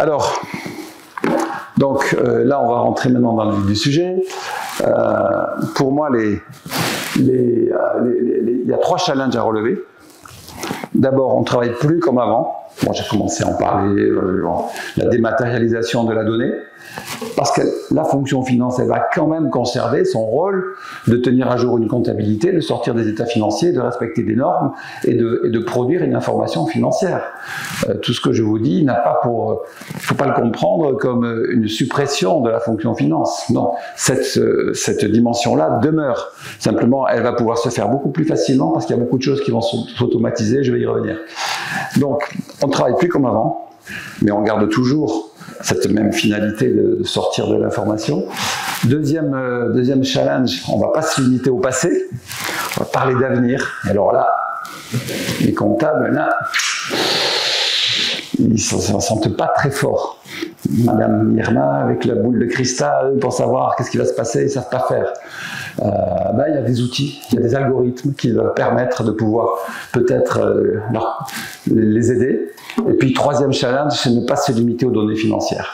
Alors, donc là, on va rentrer maintenant dans le vif du sujet. Pour moi, il y a 3 challenges à relever. D'abord, on ne travaille plus comme avant. Bon, j'ai commencé à en parler, la dématérialisation de la donnée, parce que la fonction finance, elle va quand même conserver son rôle de tenir à jour une comptabilité, de sortir des états financiers, de respecter des normes et de produire une information financière. Tout ce que je vous dis n'a pas pour... Il ne faut pas le comprendre comme une suppression de la fonction finance. Non, cette dimension-là demeure. Simplement, elle va pouvoir se faire beaucoup plus facilement parce qu'il y a beaucoup de choses qui vont s'automatiser, je vais y revenir. Donc, on ne travaille plus comme avant, mais on garde toujours cette même finalité de sortir de l'information. Deuxième challenge, on ne va pas se limiter au passé, on va parler d'avenir. Alors là, les comptables, là, ils ne s'en sentent pas très forts. Madame Irma avec la boule de cristal pour savoir qu'est-ce qui va se passer, ils ne savent pas faire. Il y a des outils, il y a des algorithmes qui doivent permettre de pouvoir peut-être les aider. Et puis, troisième challenge, c'est ne pas se limiter aux données financières.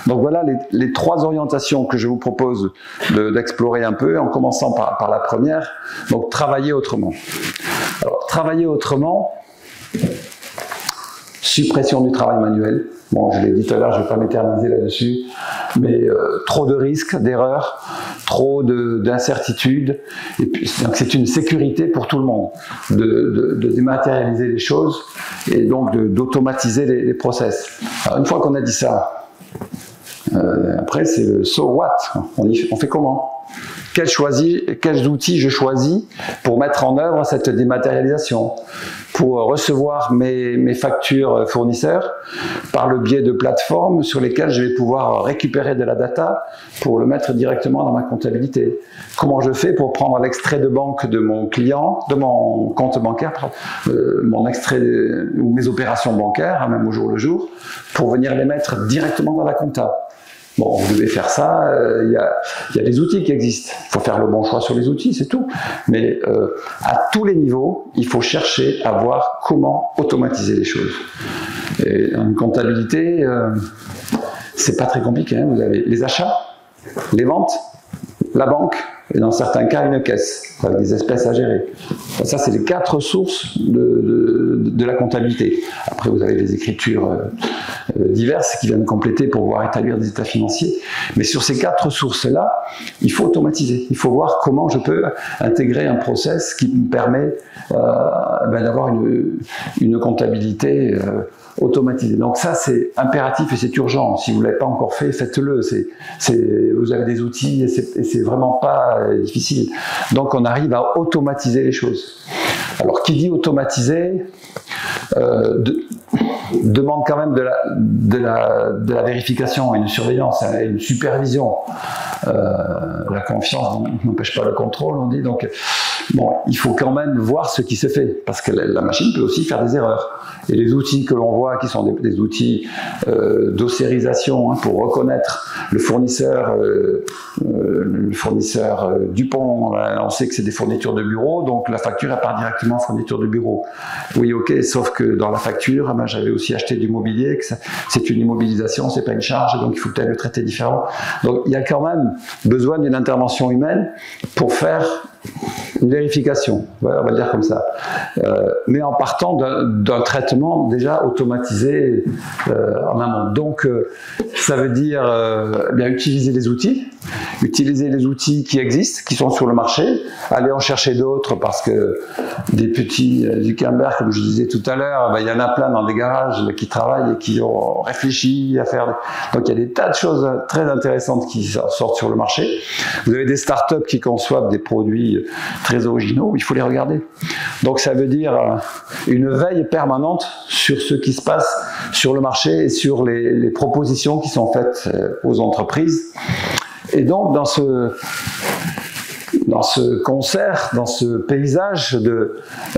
Donc voilà les 3 orientations que je vous propose d'explorer un peu, en commençant par la première. Donc, travailler autrement. Alors, travailler autrement, suppression du travail manuel. Bon, je l'ai dit tout à l'heure, je ne vais pas m'éterniser là-dessus, mais trop de risques, d'erreurs, trop d'incertitudes, et puis c'est une sécurité pour tout le monde de dématérialiser les choses et donc d'automatiser les process. Alors, une fois qu'on a dit ça, après c'est le so what, on fait comment? Quels outils je choisis pour mettre en œuvre cette dématérialisation, pour recevoir mes factures fournisseurs par le biais de plateformes sur lesquelles je vais pouvoir récupérer de la data pour le mettre directement dans ma comptabilité. Comment je fais pour prendre l'extrait de banque de mon client, de mon compte bancaire, mon extrait ou mes opérations bancaires, même au jour le jour, pour venir les mettre directement dans la compta. Bon, vous devez faire ça, il y a des outils qui existent. Il faut faire le bon choix sur les outils, c'est tout. Mais à tous les niveaux, il faut chercher à voir comment automatiser les choses. Et une comptabilité, c'est pas très compliqué. Hein. Vous avez les achats, les ventes, la banque, et dans certains cas, une caisse, avec des espèces à gérer. Ça, c'est les 4 sources de la comptabilité. Après, vous avez les écritures diverses qui viennent compléter pour pouvoir établir des états financiers. Mais sur ces 4 sources-là, il faut automatiser. Il faut voir comment je peux intégrer un process qui me permet d'avoir une comptabilité automatisée. Donc ça, c'est impératif et c'est urgent. Si vous ne l'avez pas encore fait, faites-le. Vous avez des outils et c'est vraiment pas difficile. Donc on arrive à automatiser les choses. Alors qui dit automatiser demande quand même de la vérification, une surveillance, une supervision. La confiance n'empêche pas le contrôle, on dit. Donc, bon, il faut quand même voir ce qui se fait, parce que la machine peut aussi faire des erreurs. Et les outils que l'on voit, qui sont des outils d'ossérisation, pour reconnaître le fournisseur Dupont, on sait que c'est des fournitures de bureau, donc la facture elle part directement en fourniture de bureau. Oui, ok, sauf que dans la facture, j'avais aussi acheté du mobilier, que c'est une immobilisation, c'est pas une charge, donc il faut peut-être le traiter différemment. Donc il y a quand même besoin d'une intervention humaine pour faire une vérification, on va dire comme ça, mais en partant d'un traitement déjà automatisé en amont. Donc ça veut dire bien utiliser les outils qui existent, qui sont sur le marché, aller en chercher d'autres parce que des petits Zuckerberg, comme je disais tout à l'heure, il y en a plein dans des garages qui travaillent et qui ont réfléchi à faire. Donc il y a des tas de choses très intéressantes qui sortent sur le marché. Vous avez des startups qui conçoivent des produits très originaux, il faut les regarder. Donc ça veut dire une veille permanente sur ce qui se passe sur le marché et sur les propositions qui sont faites aux entreprises. Et donc dans ce concert, dans ce paysage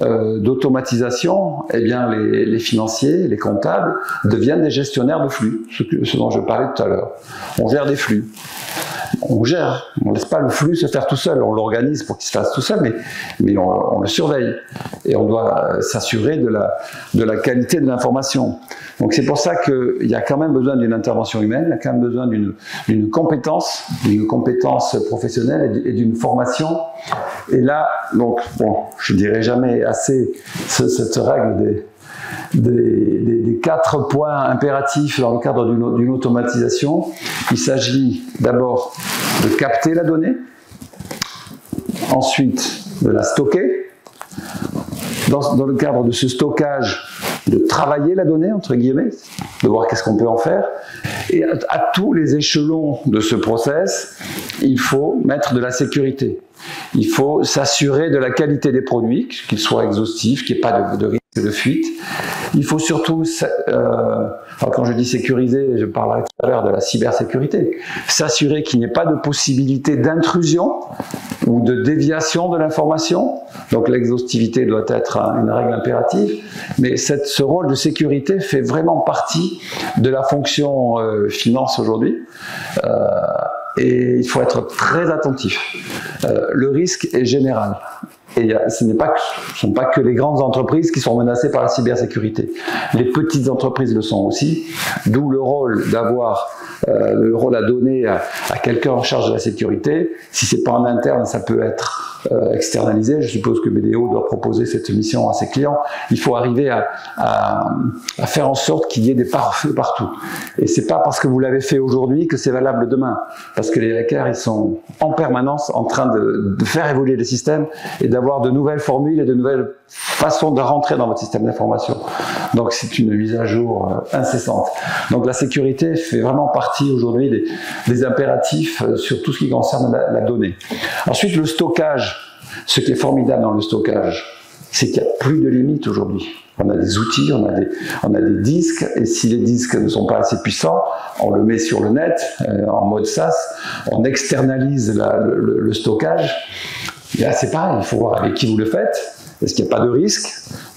d'automatisation, eh bien les financiers, les comptables deviennent des gestionnaires de flux, ce dont je parlais tout à l'heure. On gère des flux. on gère, on ne laisse pas le flux se faire tout seul, on l'organise pour qu'il se fasse tout seul, mais on le surveille. Et on doit s'assurer de la qualité de l'information. Donc c'est pour ça qu'il y a quand même besoin d'une intervention humaine, il y a quand même besoin d'une compétence professionnelle et d'une formation. Et là, donc, bon, je dirais jamais assez cette règle des 4 points impératifs dans le cadre d'une automatisation. Il s'agit d'abord de capter la donnée, ensuite de la stocker, dans le cadre de ce stockage, de travailler la donnée, entre guillemets, de voir qu'est-ce qu'on peut en faire. Et à tous les échelons de ce process, il faut mettre de la sécurité. Il faut s'assurer de la qualité des produits, qu'ils soient exhaustifs, qu'il n'y ait pas de risque de fuite. Il faut surtout, quand je dis sécuriser, je parlerai tout à l'heure de la cybersécurité, s'assurer qu'il n'y ait pas de possibilité d'intrusion ou de déviation de l'information. Donc l'exhaustivité doit être une règle impérative, mais ce rôle de sécurité fait vraiment partie de la fonction finance aujourd'hui. Et il faut être très attentif. Le risque est général. Et ce ne sont pas que les grandes entreprises qui sont menacées par la cybersécurité. Les petites entreprises le sont aussi, d'où le rôle d'avoir le rôle à donner à quelqu'un en charge de la sécurité. Si ce n'est pas en interne, ça peut être externalisé. Je suppose que BDO doit proposer cette mission à ses clients. Il faut arriver à faire en sorte qu'il y ait des pare-feux partout. Et c'est pas parce que vous l'avez fait aujourd'hui que c'est valable demain. Parce que les hackers, ils sont en permanence en train de faire évoluer les systèmes et d'avoir de nouvelles formules et de nouvelles façons de rentrer dans votre système d'information. Donc c'est une mise à jour incessante. Donc la sécurité fait vraiment partie aujourd'hui des impératifs sur tout ce qui concerne la donnée. Ensuite, le stockage. Ce qui est formidable dans le stockage, c'est qu'il n'y a plus de limite aujourd'hui. On a des outils, on a des disques, et si les disques ne sont pas assez puissants, on le met sur le net, en mode SaaS, on externalise le stockage. Et là, c'est pareil, il faut voir avec qui vous le faites. Est-ce qu'il n'y a pas de risque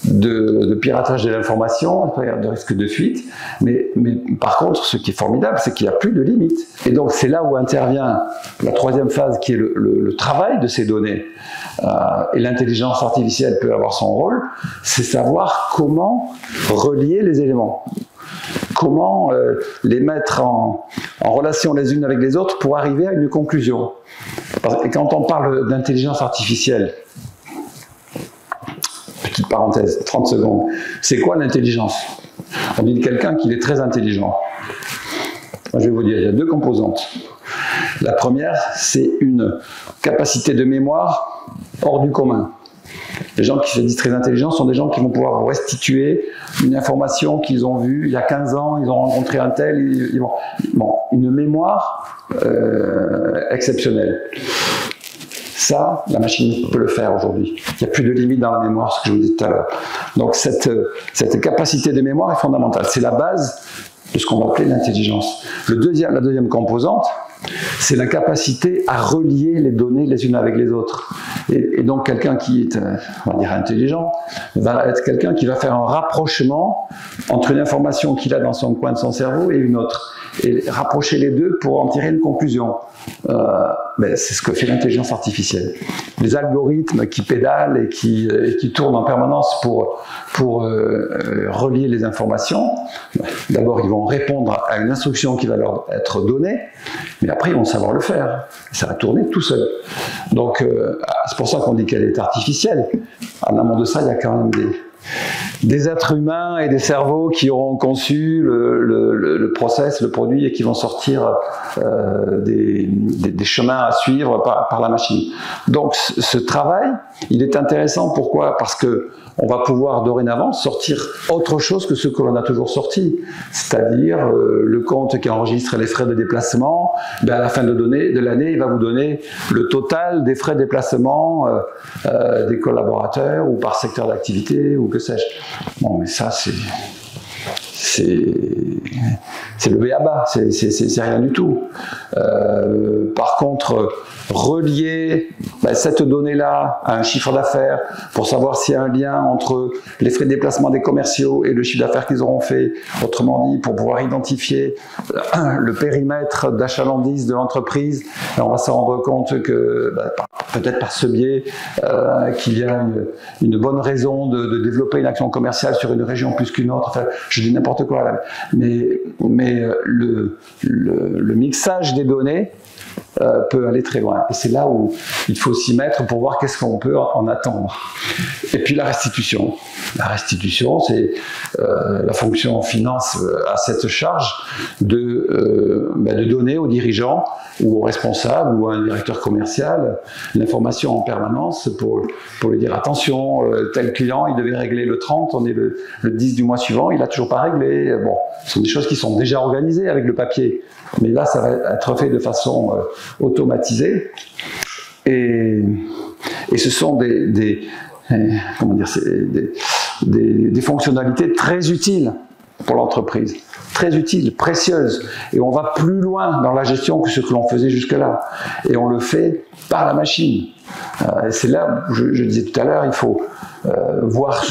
de piratage de l'information, de risque de fuite, mais par contre, ce qui est formidable, c'est qu'il n'y a plus de limite. Et donc, c'est là où intervient la troisième phase, qui est le travail de ces données. Et l'intelligence artificielle peut avoir son rôle, c'est savoir comment relier les éléments. Comment les mettre en relation les unes avec les autres pour arriver à une conclusion. Et quand on parle d'intelligence artificielle, petite parenthèse, 30 secondes. C'est quoi l'intelligence? On dit de quelqu'un qu'il est très intelligent. Moi, je vais vous dire, il y a 2 composantes. La première, c'est une capacité de mémoire hors du commun. Les gens qui se disent très intelligents sont des gens qui vont pouvoir vous restituer une information qu'ils ont vue il y a 15 ans, ils ont rencontré un tel, une mémoire exceptionnelle. Ça, la machine peut le faire aujourd'hui. Il n'y a plus de limite dans la mémoire, ce que je vous disais tout à l'heure. Donc cette capacité de mémoire est fondamentale. C'est la base de ce qu'on va appeler l'intelligence. La deuxième composante, c'est la capacité à relier les données les unes avec les autres. Et donc quelqu'un qui est, on va dire, intelligent, va être quelqu'un qui va faire un rapprochement entre une information qu'il a dans son coin de son cerveau et une autre. Et rapprocher les deux pour en tirer une conclusion. C'est ce que fait l'intelligence artificielle. Les algorithmes qui pédalent et qui tournent en permanence pour relier les informations, d'abord ils vont répondre à une instruction qui va leur être donnée, mais après ils vont savoir le faire. Ça va tourner tout seul. Donc c'est pour ça qu'on dit qu'elle est artificielle. En amont de ça, il y a quand même des êtres humains et des cerveaux qui auront conçu le process, le produit, et qui vont sortir des chemins à suivre par la machine. Donc ce travail, il est intéressant. Pourquoi? Parce que on va pouvoir dorénavant sortir autre chose que ce que l'on a toujours sorti, c'est-à-dire le compte qui enregistre les frais de déplacement. À la fin de l'année, il va vous donner le total des frais de déplacement des collaborateurs, ou par secteur d'activité, ou que sais-je. Bon, mais ça, c'est le b.a.-ba, c'est rien du tout. Par contre, relier cette donnée-là à un chiffre d'affaires pour savoir s'il y a un lien entre les frais de déplacement des commerciaux et le chiffre d'affaires qu'ils auront fait, autrement dit, pour pouvoir identifier le périmètre d'achalandise de l'entreprise, on va se rendre compte que, peut-être par ce biais, qu'il y a une bonne raison de développer une action commerciale sur une région plus qu'une autre. Enfin, je dis n'importe quoi là. Mais le mixage des données peut aller très loin. Et c'est là où il faut s'y mettre pour voir qu'est-ce qu'on peut en attendre. Et puis la restitution. La restitution, c'est la fonction finance à cette charge de donner aux dirigeants ou aux responsables ou à un directeur commercial l'information en permanence pour lui dire attention, tel client, il devait régler le 30, on est le 10 du mois suivant, il n'a toujours pas réglé. Bon, ce sont des choses qui sont déjà organisées avec le papier. Mais là, ça va être fait de façon automatisée. Et ce sont des fonctionnalités très utiles pour l'entreprise. Très utiles, précieuses. Et on va plus loin dans la gestion que ce que l'on faisait jusque-là. Et on le fait par la machine. C'est là où je disais tout à l'heure, il faut voir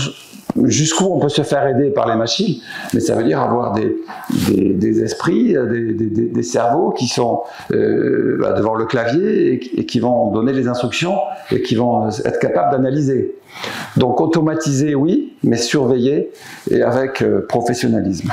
jusqu'où on peut se faire aider par les machines, mais ça veut dire avoir des esprits, des cerveaux qui sont devant le clavier et qui vont donner les instructions et qui vont être capables d'analyser. Donc automatiser, oui, mais surveiller et avec professionnalisme.